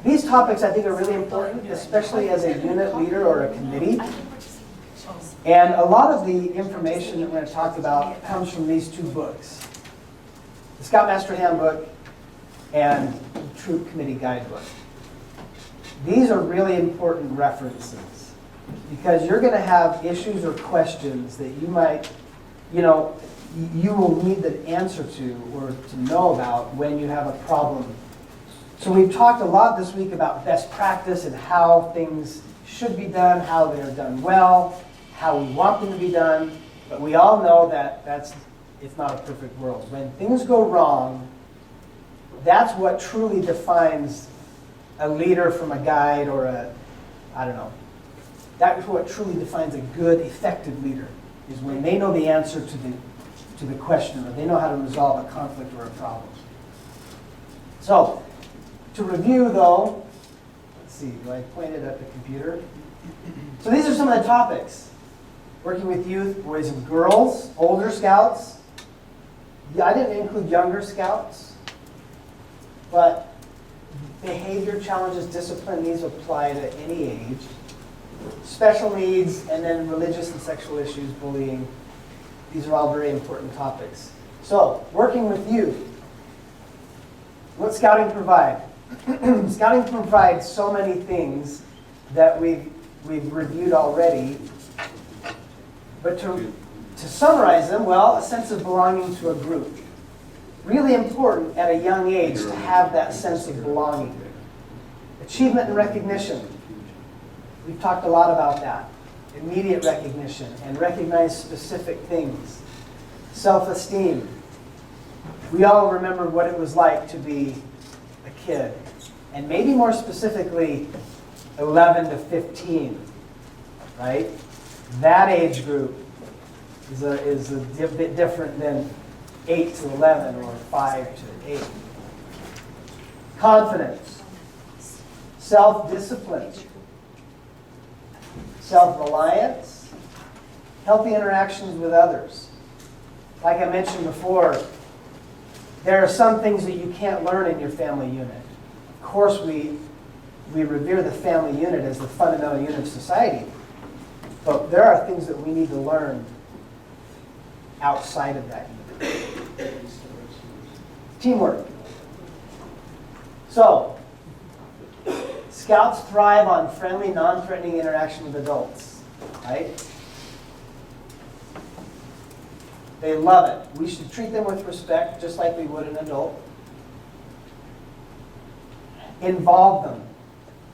These topics I think are really important, especially as a unit leader or a committee. And a lot of the information that we're going to talk about comes from these two books. The Scoutmaster Handbook and the Troop Committee Guidebook. These are really important references because you're going to have issues or questions that you might, you will need the answer to or to know about when you have a problem. So we've talked a lot this week about best practice and how things should be done, how they are done well, how we want them to be done, but we all know that it's not a perfect world. When things go wrong, that's what truly defines a leader from a guide or that's what truly defines a good, effective leader, is when they know the answer to the question, or they know how to resolve a conflict or a problem. So, to review though, let's see, do I point it at the computer? So these are some of the topics. Working with youth, boys and girls, older scouts. I didn't include younger scouts, but behavior challenges, discipline, these apply to any age. Special needs, and then religious and sexual issues, bullying. These are all very important topics. So, working with youth. What's Scouting provide? Scouting provides so many things that we've reviewed already. But to summarize them, well, a sense of belonging to a group. Really important at a young age to have that sense of belonging. Achievement and recognition. We've talked a lot about that. Immediate recognition and recognize specific things. Self-esteem. We all remember what it was like to be a kid. And maybe more specifically, 11 to 15, right? That age group is a bit different than 8 to 11 or 5 to 8. Confidence, self-discipline, self-reliance, healthy interactions with others. Like I mentioned before, there are some things that you can't learn in your family unit. Of course, we revere the family unit as the fundamental unit of society, but there are things that we need to learn outside of that unit. Teamwork. So, Scouts thrive on friendly, non-threatening interaction with adults, right? They love it. We should treat them with respect, just like we would an adult. Involve them,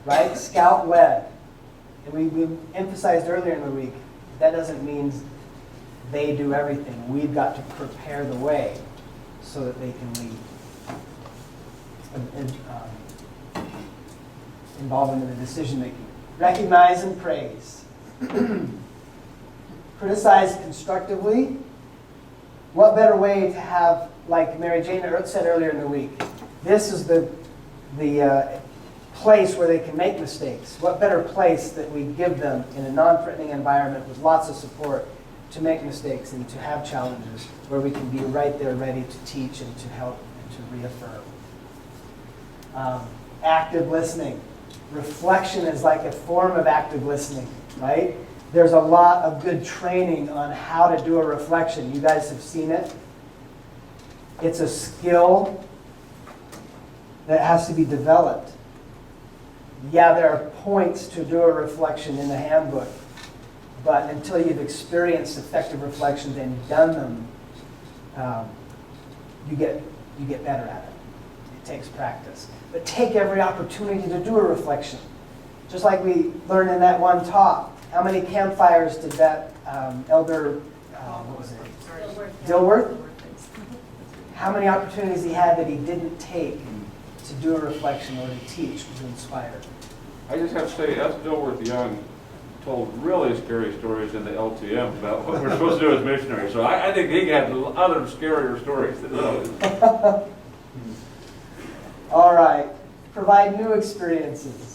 right? Scout-led. And we emphasized earlier in the week, that doesn't mean they do everything. We've got to prepare the way so that they can lead. Involve them in the decision making. Recognize and praise. Criticize constructively. What better way to have, like Mary Jane said earlier in the week, this is the place where they can make mistakes. What better place that we give them in a non-threatening environment with lots of support to make mistakes and to have challenges where we can be right there ready to teach and to help and to reaffirm. Active listening. Reflection is like a form of active listening, right? There's a lot of good training on how to do a reflection. You guys have seen it. It's a skill that has to be developed. Yeah, there are points to do a reflection in the handbook, but until you've experienced effective reflections and done them, you get better at it. It takes practice. But take every opportunity to do a reflection. Just like we learned in that one talk. How many campfires did that elder, what was it? Dilworth? How many opportunities he had that he didn't take to do a reflection or to teach, to inspire? I just have to say, S. Dilworth Young told really scary stories in the LTM about what we're supposed to do as missionaries. So I think he had other scarier stories than those. All right. Provide new experiences.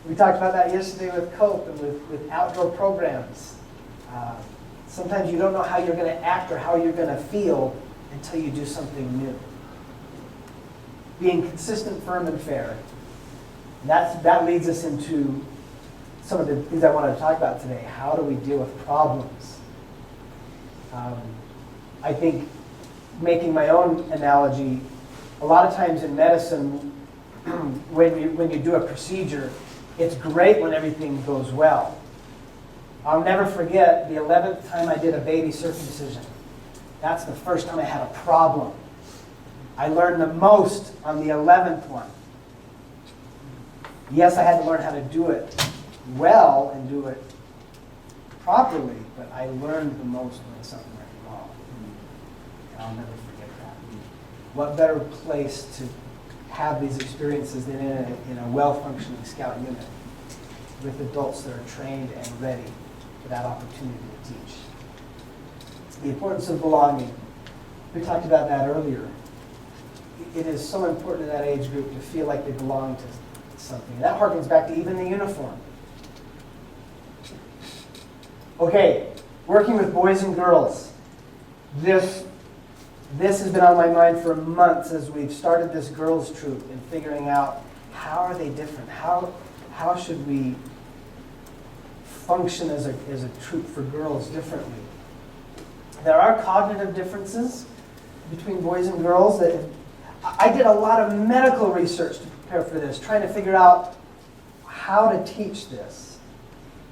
We talked about that yesterday with COPE and with outdoor programs. Sometimes you don't know how you're going to act or how you're going to feel until you do something new. Being consistent, firm, and fair. That leads us into some of the things I wanted to talk about today. How do we deal with problems? I think, making my own analogy, a lot of times in medicine, when you do a procedure, it's great when everything goes well. I'll never forget the 11th time I did a baby circumcision. That's the first time I had a problem. I learned the most on the 11th one. Yes, I had to learn how to do it well and do it properly, but I learned the most when something went wrong. And I'll never forget that. What better place to have these experiences than in a well-functioning scout unit with adults that are trained and ready for that opportunity to teach. The importance of belonging. We talked about that earlier. It is so important in that age group to feel like they belong to something. That harkens back to even the uniform. Okay, working with boys and girls. This has been on my mind for months as we've started this girls' troop and figuring out how are they different? How should we function as a troop for girls differently? There are cognitive differences between boys and girls. That I did a lot of medical research to prepare for this, trying to figure out how to teach this.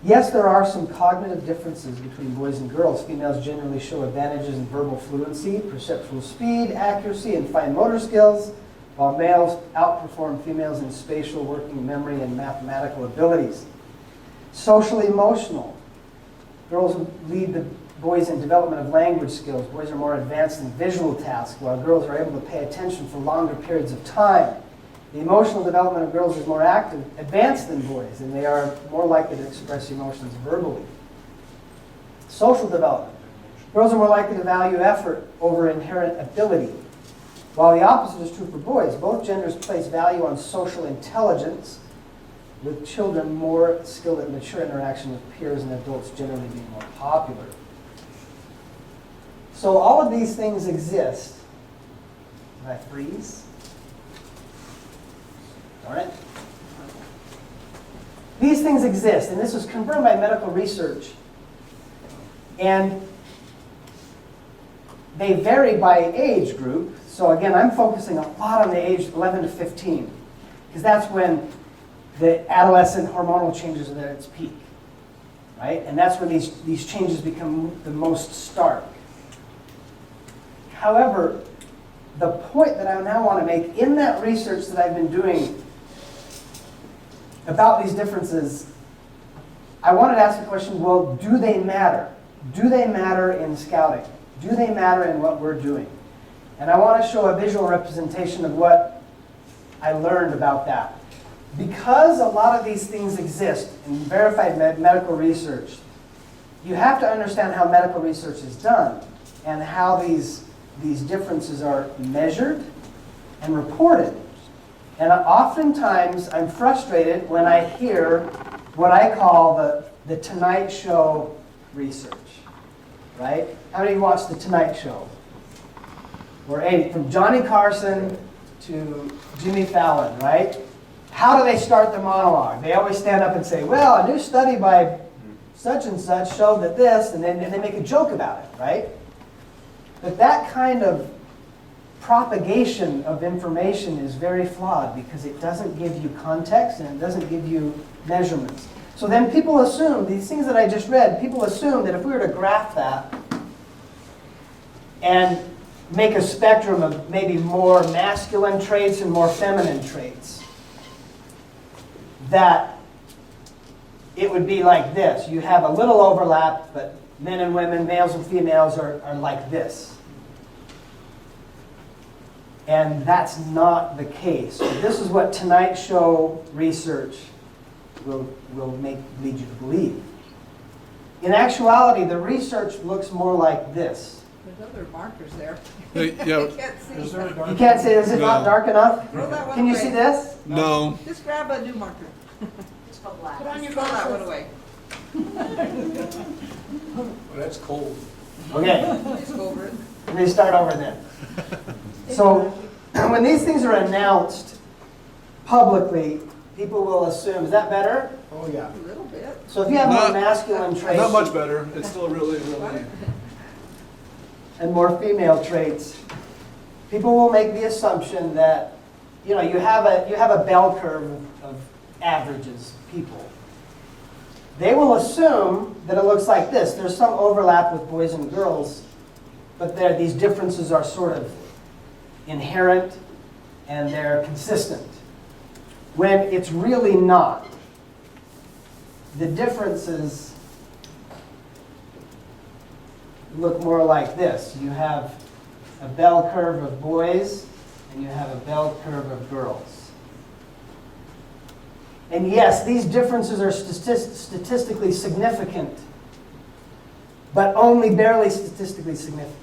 Yes, there are some cognitive differences between boys and girls. Females generally show advantages in verbal fluency, perceptual speed, accuracy, and fine motor skills, while males outperform females in spatial working memory and mathematical abilities. Socially emotional. Girls lead the boys in development of language skills. Boys are more advanced in visual tasks, while girls are able to pay attention for longer periods of time. The emotional development of girls is more advanced than boys, and they are more likely to express emotions verbally. Social development. Girls are more likely to value effort over inherent ability. While the opposite is true for boys, both genders place value on social intelligence, with children more skilled at mature interaction with peers and adults generally being more popular. So all of these things exist. Did I freeze? All right. These things exist, and this was confirmed by medical research. And they vary by age group. So again, I'm focusing a lot on the age 11 to 15, because that's when the adolescent hormonal changes are at its peak, right? And that's when these changes become the most stark. However, the point that I now want to make in that research that I've been doing about these differences, I wanted to ask the question, well, do they matter? Do they matter in scouting? Do they matter in what we're doing? And I want to show a visual representation of what I learned about that. Because a lot of these things exist in verified medical research, you have to understand how medical research is done and how these differences are measured and reported. And oftentimes I'm frustrated when I hear what I call the Tonight Show research, right? How many of you watch the Tonight Show? Or from Johnny Carson to Jimmy Fallon, right? How do they start the monologue? They always stand up and say, well, a new study by such and such showed that this, and then they make a joke about it, right? But that kind of propagation of information is very flawed because it doesn't give you context and it doesn't give you measurements. So then people assume, these things that I just read, people assume that if we were to graph that and make a spectrum of maybe more masculine traits and more feminine traits, that it would be like this. You have a little overlap, but men and women, males and females are like this. And that's not the case. So this is what Tonight Show research will lead you to believe. In actuality, the research looks more like this. There's other markers there. Yeah. You can't see. You can't see, is it not dark enough? Throw that one Can you away. see this? No. Just grab a new marker. It's called black. Put on your Throw that one away. Well, that's cold. Okay, Just go over it. let me start over then. So when these things are announced publicly, people will assume, is that better? Oh, yeah. A little bit. So if you have more Not- masculine traits. Not much better. It's still really. And more female traits, people will make the assumption that, you know, you have a bell curve of averages, people. They will assume that it looks like this. There's some overlap with boys and girls, but these differences are sort of inherent and they're consistent, when it's really not. The differences look more like this. You have a bell curve of boys and you have a bell curve of girls. And yes, these differences are statistically significant, but only barely statistically significant.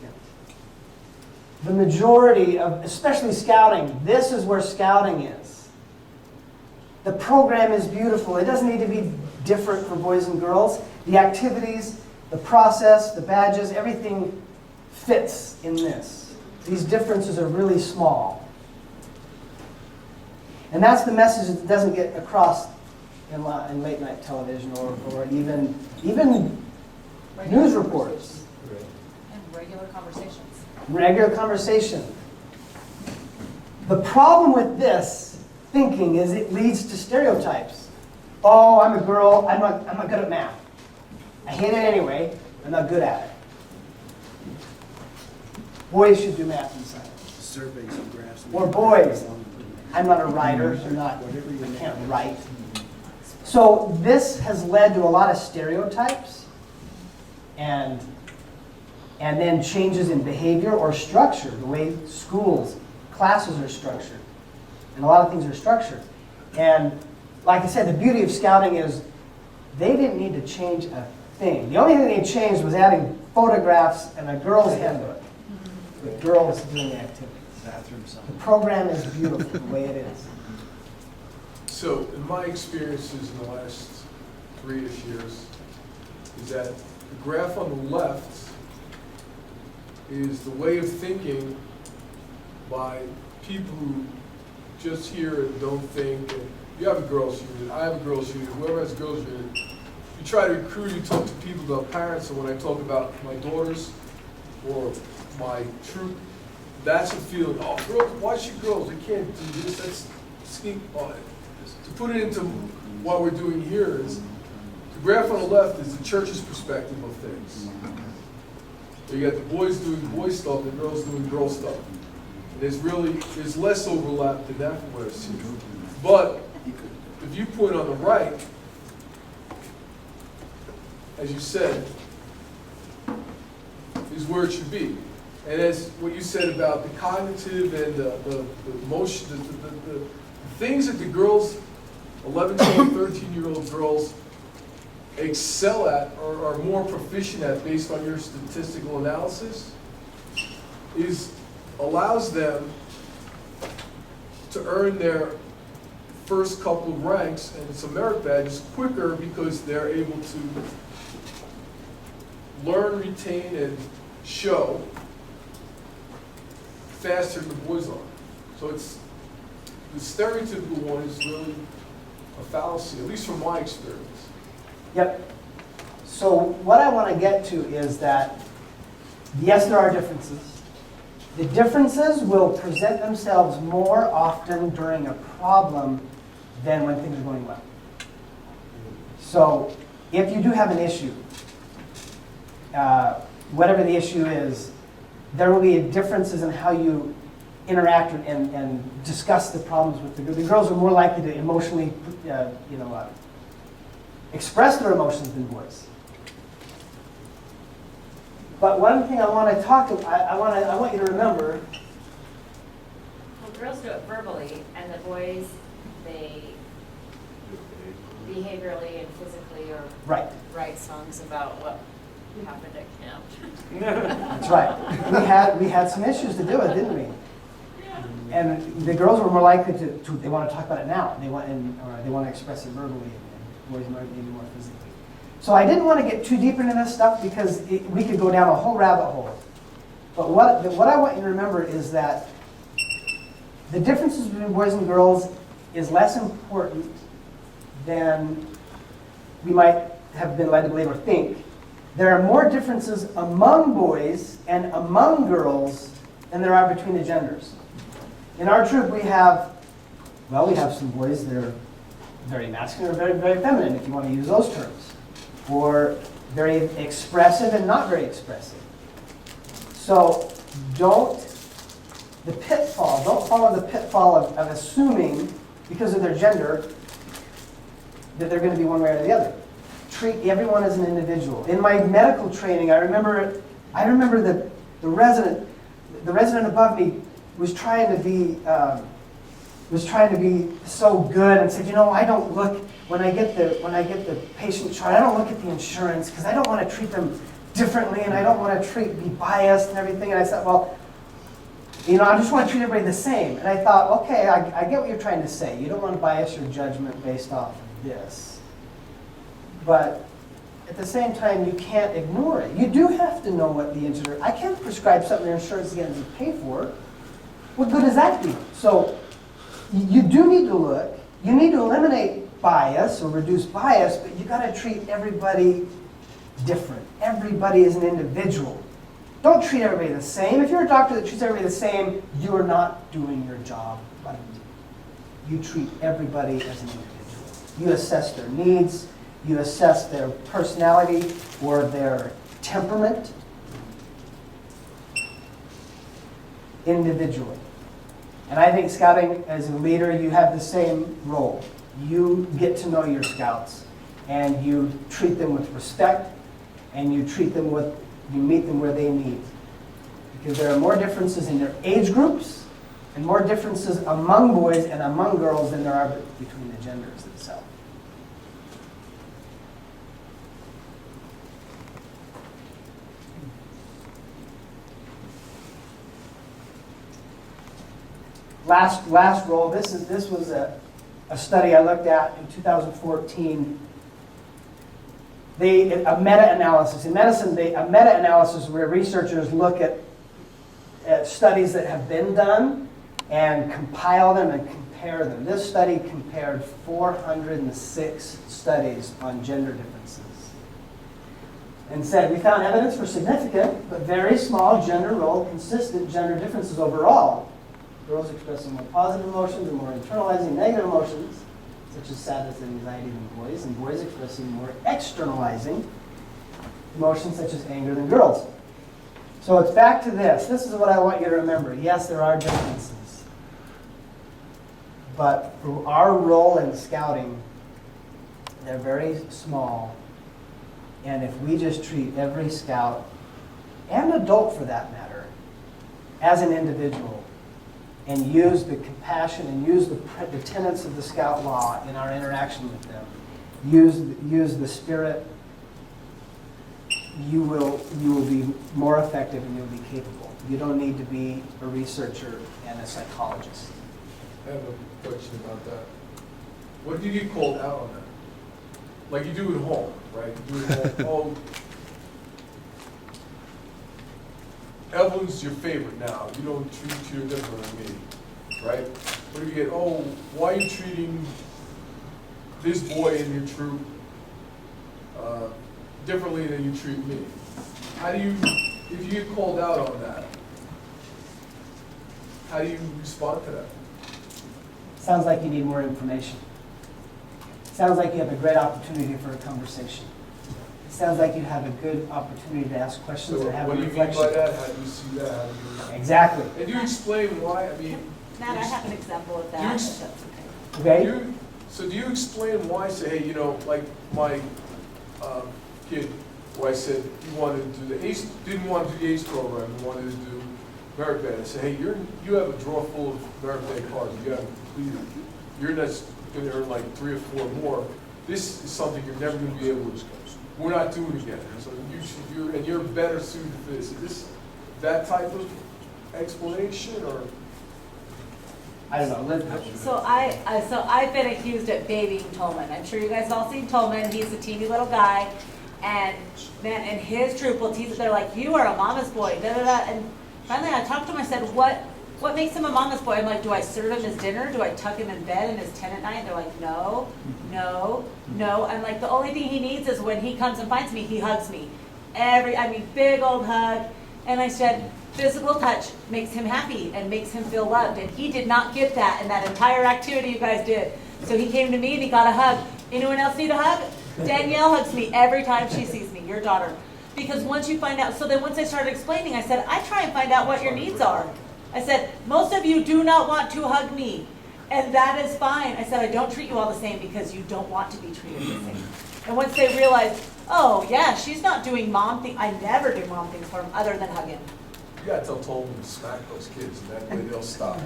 The majority of, especially scouting, this is where scouting is. The program is beautiful. It doesn't need to be different for boys and girls. The activities, the process, the badges, everything fits in this. These differences are really small. And that's the message that doesn't get across in late night television or even news reports. And regular conversations. Regular conversation. The problem with this thinking is it leads to stereotypes. Oh, I'm a girl, I'm not good at math. I hate it anyway, I'm not good at it. Boys should do math and science. Surveys and graphs. Or boys, I'm not a writer, I can't write. So this has led to a lot of stereotypes and then changes in behavior or structure, the way schools, classes are structured. And a lot of things are structured. And like I said, the beauty of scouting is they didn't need to change a thing. The only thing they changed was adding photographs and a girl's handbook with girls doing the activities. The program is beautiful the way it is. So, in my experiences in the last 3-ish years, is that the graph on the left is the way of thinking by people who just hear and don't think. And you have a girls' unit, I have a girls' unit, whoever has a girls' unit. You try to recruit, you talk to people about parents, and when I talk about my daughters or my troop, that's a feeling, oh, girls, why should girls? They can't do this, that's sneak on it. To put it into what we're doing here is, the graph on the left is the church's perspective of things. So you got the boys doing boy stuff and girls doing girl stuff. And there's less overlap than that from what I've seen. But the viewpoint on the right, as you said, is where it should be. And as what you said about the cognitive and the emotion, the things that the girls, 11, 12, 13-year-old girls excel at or are more proficient at based on your statistical analysis allows them to earn their first couple of ranks and some merit badges quicker because they're able to learn, retain, and show faster than the boys are. So it's the stereotypical one is really a fallacy, at least from my experience. Yep. So what I want to get to is that, yes, there are differences. The differences will present themselves more often during a problem than when things are going well. So if you do have an issue, whatever the issue is, there will be differences in how you interact and discuss the problems with the girls. The girls are more likely to emotionally, express their emotions than boys. But one thing I want to I want you to remember. Well, girls do it verbally, and the boys, they behaviorally and physically or Right. write songs about what happened at camp. That's right. We had some issues to do with, didn't we? And the girls were more likely to they want to talk about it now. They want to express it verbally, and boys might be more physically. So I didn't want to get too deep into this stuff because we could go down a whole rabbit hole. But what I want you to remember is that the differences between boys and girls is less important than we might have been led to believe or think. There are more differences among boys and among girls than there are between the genders. In our troop, we have some boys that are very masculine or very, very feminine, if you want to use those terms, or very expressive and not very expressive. So don't follow the pitfall of assuming, because of their gender, that they're going to be one way or the other. Treat everyone as an individual. In my medical training, I remember the resident above me was trying to be so good and said, I don't look when I get the patient chart, I don't look at the insurance because I don't want to treat them differently and I don't want to be biased and everything. And I said, well, I just want to treat everybody the same. And I thought, okay, I get what you're trying to say. You don't want to bias your judgment based off of this. But at the same time, you can't ignore it. You do have to know what the insurance. I can't prescribe something your insurance is going to pay for. What good does that do? So you do need to look. You need to eliminate bias or reduce bias, but you got to treat everybody different. Everybody is an individual. Don't treat everybody the same. If you're a doctor that treats everybody the same, you are not doing your job right. You treat everybody as an individual. You assess their needs. You assess their personality or their temperament individually. And I think scouting, as a leader, you have the same role. You get to know your scouts, and you treat them with respect, and you meet them where they meet. Because there are more differences in their age groups, and more differences among boys and among girls than there are between the genders themselves. Last role. This was a study I looked at in 2014. A meta-analysis. In medicine, a meta-analysis where researchers look at studies that have been done and compile them and compare them. This study compared 406 studies on gender differences and said, we found evidence for significant but very small gender role consistent gender differences overall. Girls expressing more positive emotions and more internalizing negative emotions, such as sadness and anxiety than boys expressing more externalizing emotions such as anger than girls. So it's back to this. This is what I want you to remember. Yes, there are differences. But for our role in scouting, they're very small. And if we just treat every scout, and adult for that matter, as an individual, and use the compassion and use the tenets of the Scout Law in our interaction with them, use the spirit, you will be more effective and you'll be capable. You don't need to be a researcher and a psychologist. I have a question about that. What do you get called out on that? Like you do at home, right? You do at home, Evelyn's your favorite now. You don't treat her different than me, right? What do you get? Oh, why are you treating this boy in your troop differently than you treat me? How do you, if you get called out on that, how do you respond to that? Sounds like you need more information. Sounds like you have a great opportunity for a conversation. Sounds like you have a good opportunity to ask questions So and have a what do you mean reflection. by that? How do you see that? How do you... Exactly. And do you explain why? I mean, Matt, I have an example of that, You- if that's okay. Okay? so do you explain why? Say, hey, like my kid, who I said he wanted to do the ACE, didn't want to do the ACE program, he wanted to do merit band. I said, hey, you have a drawer full of merit band cards. You haven't completed it. You're not going to earn like 3 or 4 more. This is something you're never going to be able to. We're not doing it again. So you're better suited for this. Is this that type of explanation, or? I don't know. So I've been accused of babying Tolman. I'm sure you guys have all seen Tolman. He's a teeny little guy, and man, and his troop will tease it. They're like, "You are a mama's boy." Da da da. And finally, I talked to him. I said, "What what makes him a mama's boy? I'm like, do I serve him his dinner? Do I tuck him in bed and his 10 at night? And they're like, no, no, no. I'm like, the only thing he needs is when he comes and finds me, he hugs me. Big old hug. And I said, physical touch makes him happy and makes him feel loved. And he did not get that in that entire activity you guys did. So he came to me and he got a hug. Anyone else need a hug? Danielle hugs me every time she sees me, your daughter. Because once you find out, so then once I started explaining, I said, I try and find out what your needs are. I said, most of you do not want to hug me. And that is fine. I said, I don't treat you all the same because you don't want to be treated the same. And once they realized, oh yeah, she's not doing mom things. I never do mom things for them other than hugging. You gotta tell Tolman to smack those kids, and that way they'll stop.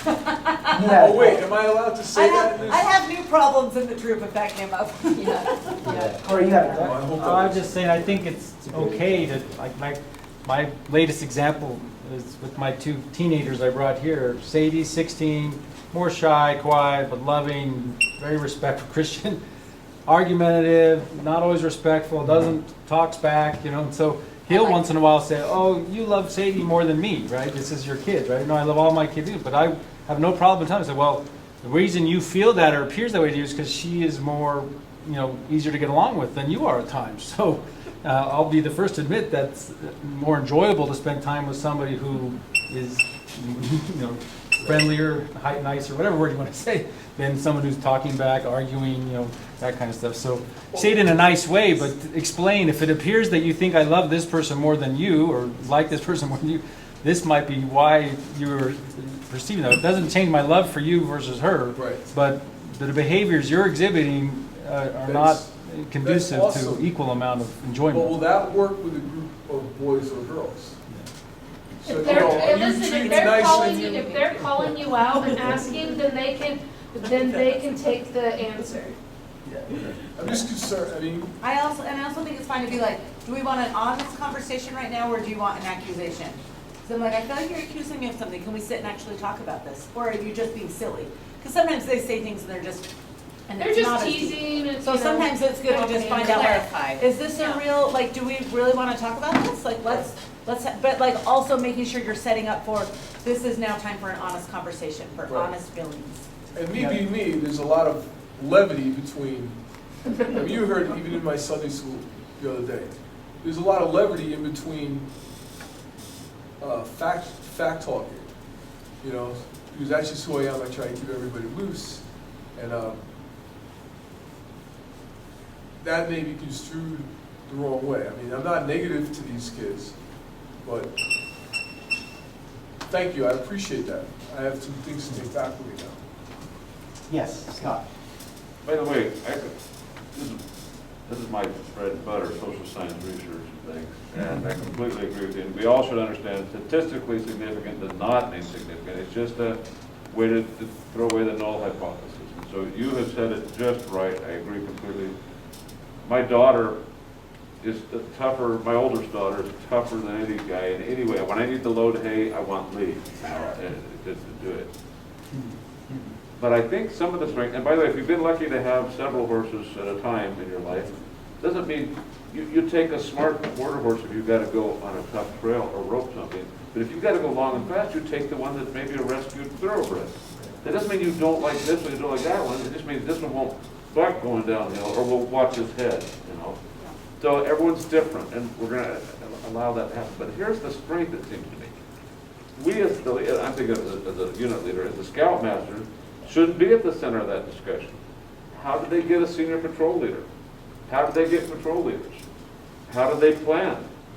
Yeah. Oh, wait, am I allowed to say that in this? I have new problems in the troop if that came up. Corey, you have it. I hope I was that- just saying, I think it's okay to, like, my latest example is with my 2 teenagers I brought here. Sadie, 16, more shy, quiet, but loving, very respectful Christian, argumentative, not always respectful, talks back, and so he'll once in a while say, oh, you love Sadie more than me, right? This is your kid, right? No, I love all my kids, but I have no problem telling him, well, the reason you feel that or appears that way to you is because she is more, easier to get along with than you are at times. So I'll be the first to admit that's more enjoyable to spend time with somebody who is, friendlier, nicer, whatever word you want to say, than someone who's talking back, arguing, that kind of stuff. So say it in a nice way, but explain if it appears that you think I love this person more than you or like this person more than you, this might be why you're perceiving that. It doesn't change my love for you versus her, Right. but the behaviors you're exhibiting are not conducive that's to awesome. equal amount of But will enjoyment. that work with a group of boys or girls? So, If they're, you listen, treat if they're nice calling and you, if they're calling you out and asking, then they can take the answer. I'm just concerned, I also think it's fine to be like, do we want an honest conversation right now, or do you want an accusation? So I'm like, I feel like you're accusing me of something. Can we sit and actually talk about this? Or are you just being silly? Because sometimes they say things and they're just, and They're it's not just as deep. teasing and. So sometimes it's good to just find out, Clarify. like, is this a real, like, do we really want to talk about this? Like, but like also making sure you're setting up for, this is now time for an honest conversation, for Right. honest feelings. and me being me, there's a lot of levity between, you heard even in my Sunday school the other day, there's a lot of levity in between fact talking, because that's just who I am. I try to keep everybody loose, and that may be construed the wrong way. I'm not negative to these kids, but thank you, I appreciate that. I have some things to take back with me now. Yes, Scott. By the way, this is my bread and butter, social science research and things, and I completely agree with you. And we all should understand statistically significant does not mean significant. It's just a way to throw away the null hypothesis. And so you have said it just right. I agree completely. My daughter is tougher, my oldest daughter is tougher than any guy in any way. When I need to load hay, I want Lee, just to do it. But I think some of the strength, and by the way, if you've been lucky to have several horses at a time in your life, doesn't mean you take a smart quarter horse if you've got to go on a tough trail or rope something. But if you've got to go long and fast, you take the one that's maybe a rescued thoroughbred. That doesn't mean you don't like this one, you don't like that one. It just means this one won't buck going downhill or will watch his head, So everyone's different, and we're going to allow that to happen. But here's the strength, it seems to me. We as the, I'm thinking as a unit leader, as a scoutmaster, shouldn't be at the center of that discussion. How do they get a senior patrol leader? How do they get patrol leaders? How do they plan?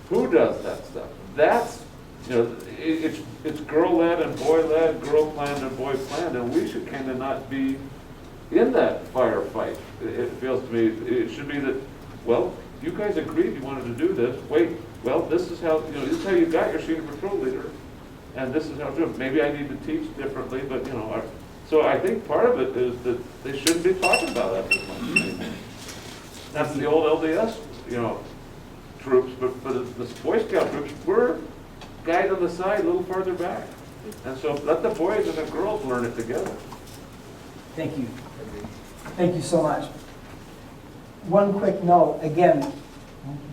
Who does that stuff? That's, it's girl-led and boy-led, girl-planned and boy-planned, and we should kind of not be in that firefight. It feels to me, it should be that, well, you guys agreed you wanted to do this. Wait, well, this is how, this is how you got your senior patrol leader, and this is how to do it. Maybe I need to teach differently, but, so I think part of it is that they shouldn't be talking about that this much anymore. That's the old LDS, troops, but the Boy Scout troops, we're guys on the side a little farther back. And so let the boys and the girls learn it together. Thank you. Thank you so much. One quick note, again,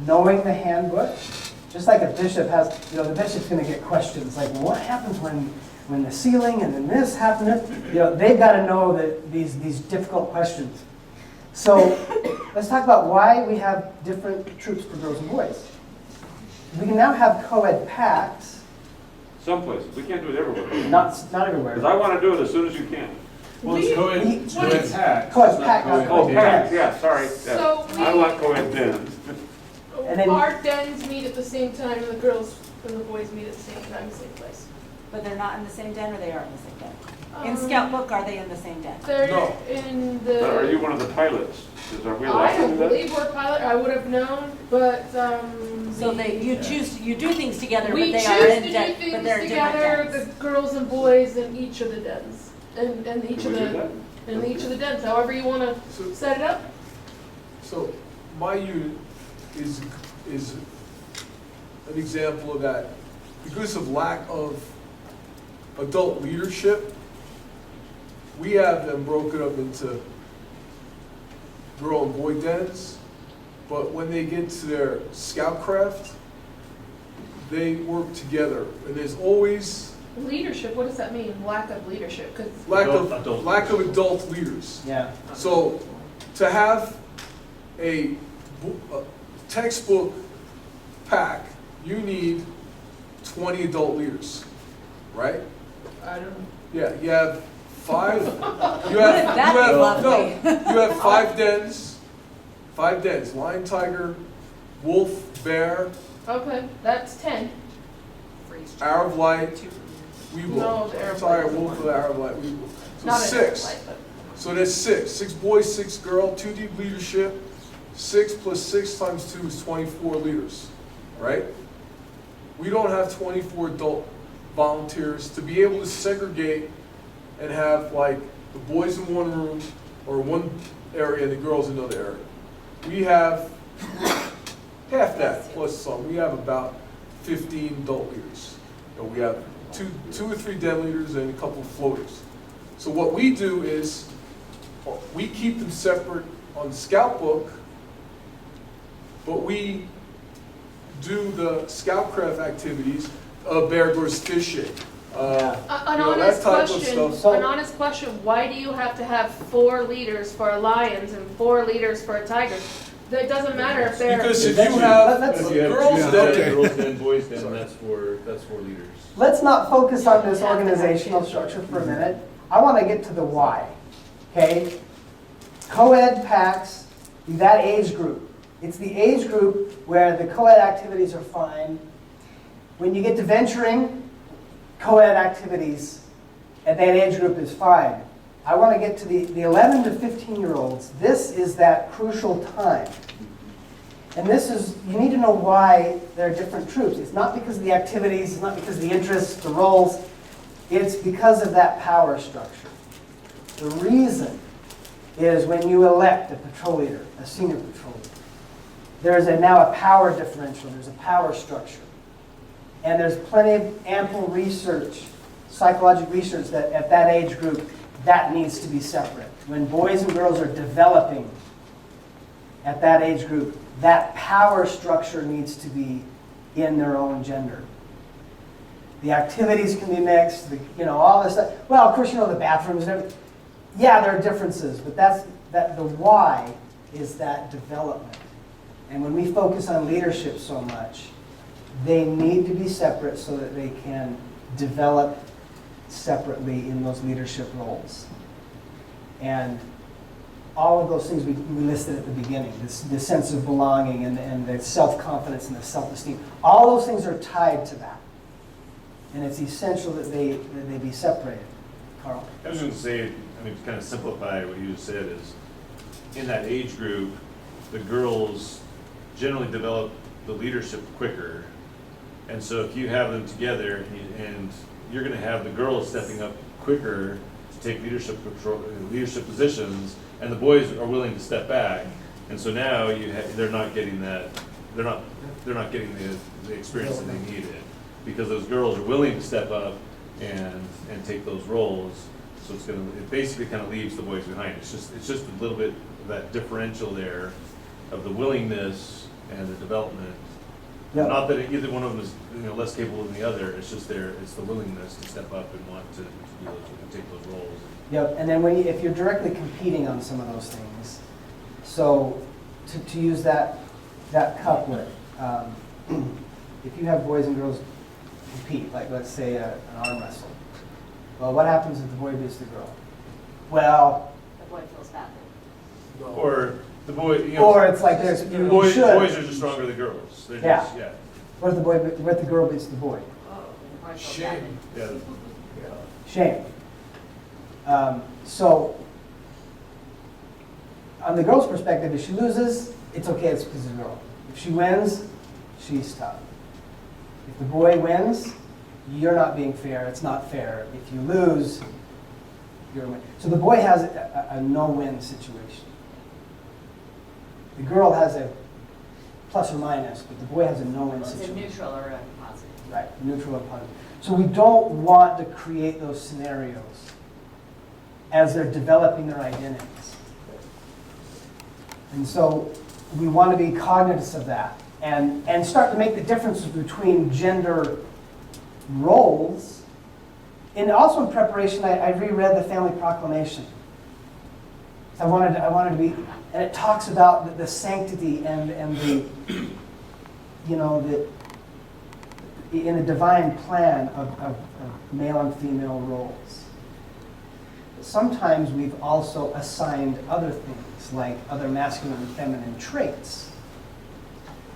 knowing the handbook Just like a bishop has, the bishop's gonna get questions like, well, what happens when the sealing and then this happened? They've gotta know that these difficult questions. So let's talk about why we have different troops for girls and boys. We can now have co-ed packs, Some places, we can't do it everywhere. not everywhere. Because I want to do it as soon as you can. Well, it's co-ed pack. Co-ed pack, not Oh, co-ed packs, dens. yeah, sorry. So we- I want co-ed dens. And then- Our dens meet at the same time, and the girls and the boys meet at the same time, same place. But they're not in the same den, or they are in the same den? In Um, Scout Book, are they in the same den? They're No. in But are you the, one of the pilots? Are we allowed I to don't do that? believe we're pilot, I would have known, but, So you do things together, but we they choose are to in do den, but things they're in different together, the dens. girls and boys in each of the dens. And each Can of we do the, that? in each of the dens, however you wanna So, set it up. so my unit is an example of that. Because of lack of adult leadership, we have them broken up into girl and boy dens, but when they get to their scout craft, they work together, and there's always Leadership, what does that mean? Lack of leadership, 'cause lack Adult. of adult leaders. Yeah. So to have a textbook pack, you need 20 adult leaders, right? I don't know. Yeah, you have 5. You Wouldn't that be lovely? No, you have 5 dens. 5 dens: lion, tiger, wolf, bear, Okay, that's 10. Arab light, weevil. No, the Arab Tiger, light is wolf, one. Arab light, weevil. So Not an 6. light, but- So that's 6. 6 boys, 6 girl, 2 deep leadership. 6 plus 6 times 2 is 24 leaders, right? We don't have 24 adult volunteers to be able to segregate and have like the boys in one room or one area and the girls in another area. We have half that plus some. We have about 15 adult leaders. And we have two or three den leaders and a couple of floaters. So what we do is we keep them separate on the scout book, but we do the scoutcraft activities. Bear goes fishing. An You know, that honest type of question, stuff. an honest question, why do you have to have 4 leaders for lions and 4 leaders for tigers? It doesn't matter if they're. Because if you have Let's- a If you have girls' two den, girls den, boys den, Sorry. that's for leaders. Let's not focus on this organizational structure for a minute. I want to get to the why, okay? Co-ed packs, that age group. It's the age group where the co-ed activities are fine. When you get to venturing, co-ed activities at that age group is fine. I want to get to the 11 to 15-year-olds. This is that crucial time. And this is, you need to know why there are different troops. It's not because of the activities, it's not because of the interests, the roles. It's because of that power structure. The reason is when you elect a patrol leader, a senior patrol leader, there's now a power differential, there's a power structure. And there's plenty of ample research, psychological research, that at that age group, that needs to be separate. When boys and girls are developing at that age group, that power structure needs to be in their own gender. The activities can be mixed, all this stuff. Well, of course, the bathrooms and everything. Yeah, there are differences, but the why is that development. And when we focus on leadership so much, they need to be separate so that they can develop separately in those leadership roles. And all of those things we listed at the beginning, this sense of belonging and the self-confidence and the self-esteem, all those things are tied to that. And it's essential that they be separated. Carl? I was going to say, to kind of simplify what you just said is, in that age group, the girls generally develop the leadership quicker. And so if you have them together and you're going to have the girls stepping up quicker to take leadership positions, and the boys are willing to step back, and so now they're not getting that, they're not getting the experience that they needed, because those girls are willing to step up and take those roles. So it basically kind of leaves the boys behind. It's just a little bit of that differential there of the willingness and the development Yeah. Not that either one of them is, less capable than the other, it's just it's the willingness to step up and want to take those roles. Yep, and then if you're directly competing on some of those things, so to use that couplet, if you have boys and girls compete, like let's say an arm wrestle, well, what happens if the boy beats the girl? Well, The boy feels bad. Or the boy, or it's like there's you boys should. are just stronger than girls. They're Yeah. just, yeah. What if the girl beats the boy? Oh, the boy feels bad. Shame. Yeah. Shame. So, on the girl's perspective, if she loses, it's okay, it's because of the girl. If she wins, she's tough. If the boy wins, you're not being fair, it's not fair. If you lose, you're a win. So the boy has a no-win situation. The girl has a plus or minus, but the boy has a no-win It's a situation. neutral or a positive. Right, neutral or positive. So we don't want to create those scenarios as they're developing their identities. And so we want to be cognizant of that and start to make the differences between gender roles. And also in preparation, I reread the Family Proclamation. So I wanted to be, and it talks about the sanctity and the, in a divine plan of male and female roles. Sometimes we've also assigned other things, like other masculine and feminine traits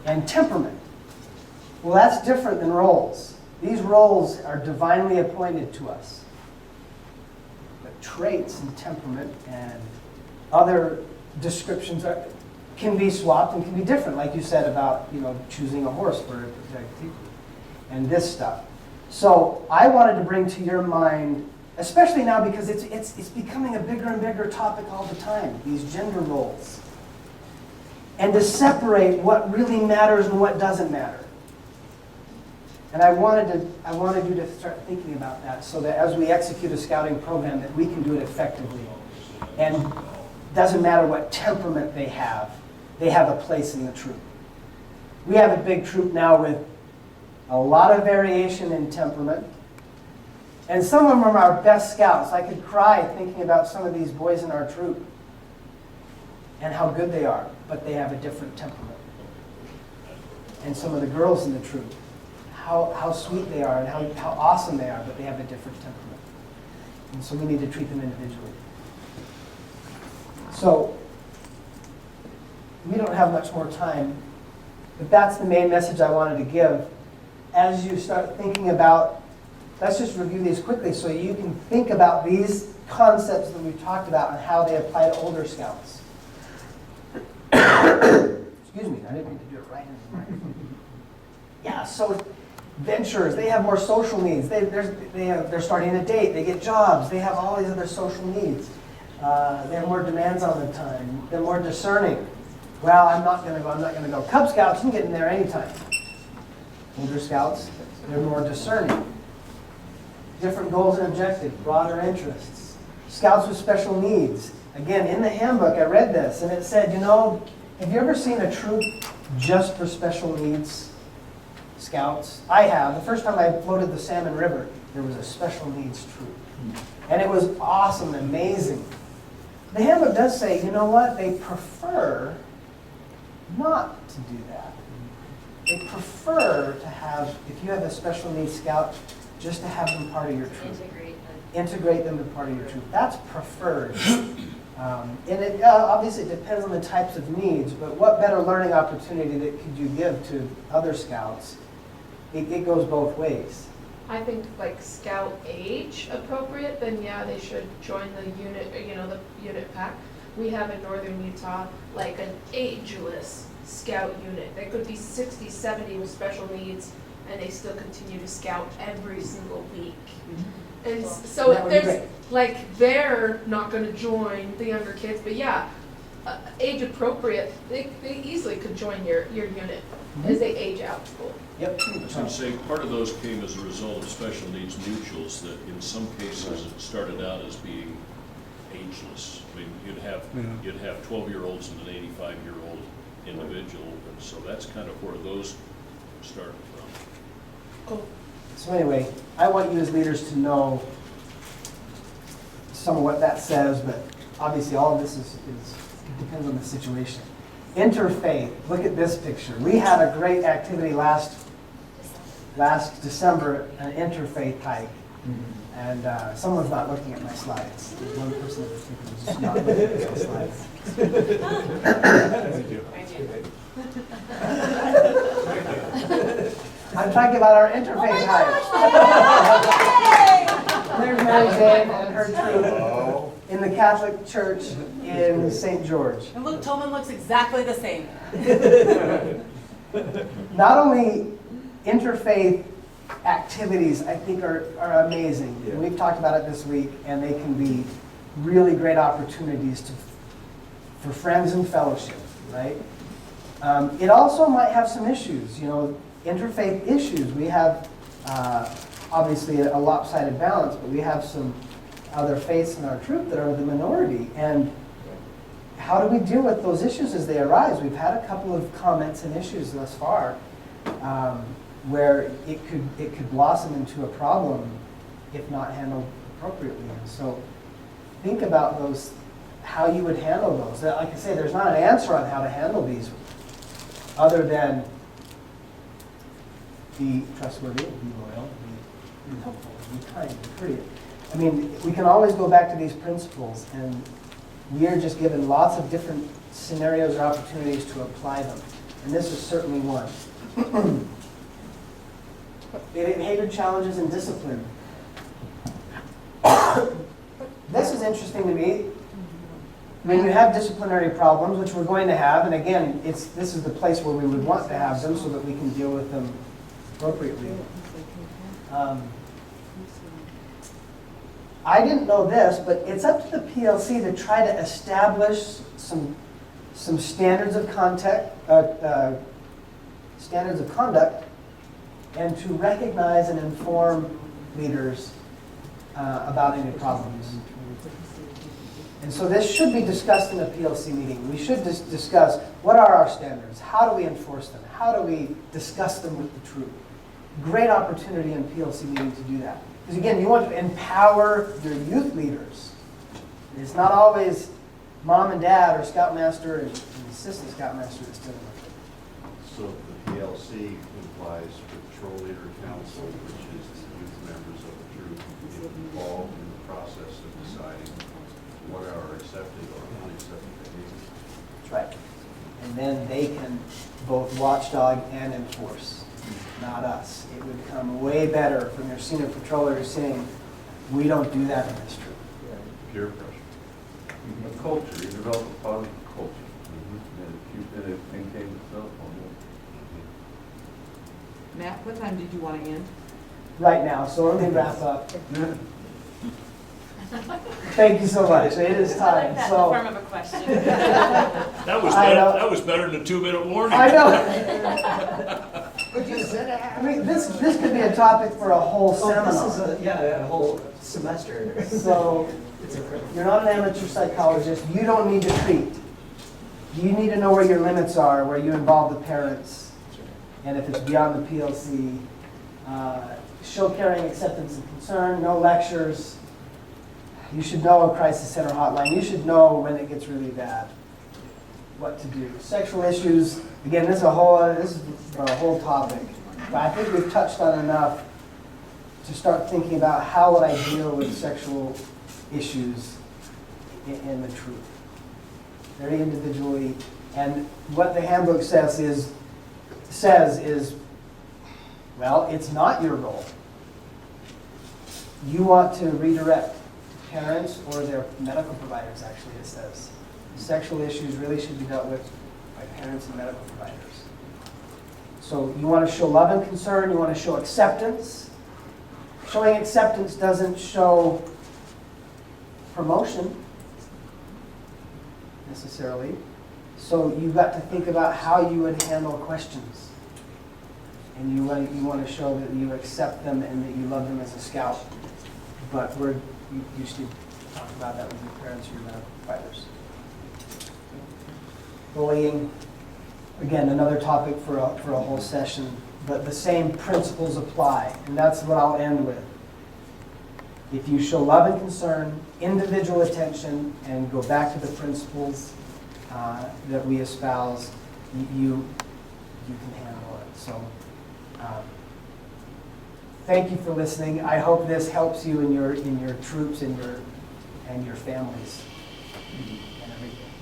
and temperament. Well, that's different than roles. These roles are divinely appointed to us. But traits and temperament and other descriptions can be swapped and can be different, like you said about choosing a horse for a protective and this stuff. So I wanted to bring to your mind, especially now because it's becoming a bigger and bigger topic all the time, these gender roles, and to separate what really matters and what doesn't matter. And I wanted you to start thinking about that, so that as we execute a scouting program, that we can do it effectively. And doesn't matter what temperament they have a place in the troop. We have a big troop now with a lot of variation in temperament. And some of them are our best scouts. I could cry thinking about some of these boys in our troop and how good they are, but they have a different temperament. And some of the girls in the troop, how sweet they are and how awesome they are, but they have a different temperament. And so we need to treat them individually. So, we don't have much more time, but that's the main message I wanted to give. As you start thinking about, let's just review these quickly so you can think about these concepts that we've talked about and how they apply to older scouts. Excuse me, I didn't mean to do it right into the microphone. Yeah, so venturers, they have more social needs. They're starting a date, they get jobs, they have all these other social needs. They have more demands on their time. They're more discerning. Well, I'm not going to go. Cub Scouts, you can get in there anytime. Older Scouts, they're more discerning. Different goals and objectives, broader interests. Scouts with special needs. Again, in the handbook, I read this, and it said, have you ever seen a troop just for special needs scouts? I have. The first time I floated the Salmon River, there was a special needs troop. And it was awesome, amazing. The handbook does say, you know what? They prefer not to do that. They prefer to have, if you have a special needs scout, just to have them part of your troop. Integrate them as part of your troop. That's preferred. And it obviously depends on the types of needs, but what better learning opportunity that could you give to other scouts? It goes both ways. I think like scout age appropriate, then yeah, they should join the unit, the unit pack. We have in northern Utah like an ageless scout unit. There could be 60, 70 with special needs, and they still continue to scout every single week. And so that would be there's great. like they're not going to join the younger kids, but yeah, age appropriate, they easily could join your unit as they age out school. Yep. I was going to say, part of those came as a result of special needs mutuals that in some cases it started out as being ageless. I mean, you'd have 12-year-olds and an 85-year-old individual, and so that's kind of where those started from. So anyway, I want you as leaders to know some of what that says, but obviously all of this is depends on the situation. Interfaith, look at this picture. We had a great activity last December, an interfaith hike. And someone's not looking at my slides. There's one person in particular who's just not looking at my slides. I'm talking about our interfaith hike. There's Mary Jane and her troop in the Catholic Church in St. George. And look, Tolman looks exactly the same. Not only interfaith activities, I think, are amazing. Yeah. We've talked about it this week, and they can be really great opportunities for friends and fellowship, right? It also might have some issues, interfaith issues. We have, obviously, a lopsided balance, but we have some other faiths in our troop that are the minority. And how do we deal with those issues as they arise? We've had a couple of comments and issues thus far where it could blossom into a problem if not handled appropriately. And so think about those, how you would handle those. Like I say, there's not an answer on how to handle these other than be trustworthy, be loyal, be helpful, be kind, be courteous. I mean, we can always go back to these principles, and we are just given lots of different scenarios or opportunities to apply them. And this is certainly one. Behavior challenges and discipline. This is interesting to me. When you have disciplinary problems, which we're going to have, and again, this is the place where we would want to have them so that we can deal with them appropriately. I didn't know this, but it's up to the PLC to try to establish some standards of conduct, and to recognize and inform leaders about any problems. And so this should be discussed in a PLC meeting. We should discuss what are our standards, how do we enforce them, how do we discuss them with the troop. Great opportunity in PLC meeting to do that. Because again, you want to empower your youth leaders. It's not always mom and dad or scoutmaster and assistant scoutmaster that's doing it. So the PLC implies patrol leader council, which is the youth members of the troop involved in the process of deciding what are accepted or unaccepted behaviors. That's right. And then they can both watchdog and enforce, not us. It would come way better from your senior patroller who's saying, we don't do that in this troop. Peer pressure. A culture, you develop a positive culture, and it maintains itself on Matt, what time did you want to end? Right now, so let me wrap up. Thank you so much. It is I time. like that in the So form of a question. That was better than a 2-minute warning. I know. I mean, this could be a topic for a whole seminar. This is a whole semester. So you're not an amateur psychologist. You don't need to treat. You need to know where your limits are, where you involve the parents, and if it's beyond the PLC. Show caring, acceptance, and concern. No lectures. You should know a crisis center hotline. You should know when it gets really bad, what to do. Sexual issues. Again, this is a whole topic. But I think we've touched on enough to start thinking about how would I deal with sexual issues in the troop, very individually. And what the handbook says is, well, it's not your role. You want to redirect parents or their medical providers, actually, it says. Sexual issues really should be dealt with by parents and medical providers. So you want to show love and concern, you want to show acceptance. Showing acceptance doesn't show promotion, necessarily. So you've got to think about how you would handle questions. And you want to show that you accept them and that you love them as a scout. But you should talk about that with your parents or your medical providers. Bullying, again, another topic for a whole session. but the same principles apply, and that's what I'll end with. If you show love and concern, individual attention, and go back to the principles that we espouse, you can handle it. So, thank you for listening. I hope this helps you in your troops and your families and everything.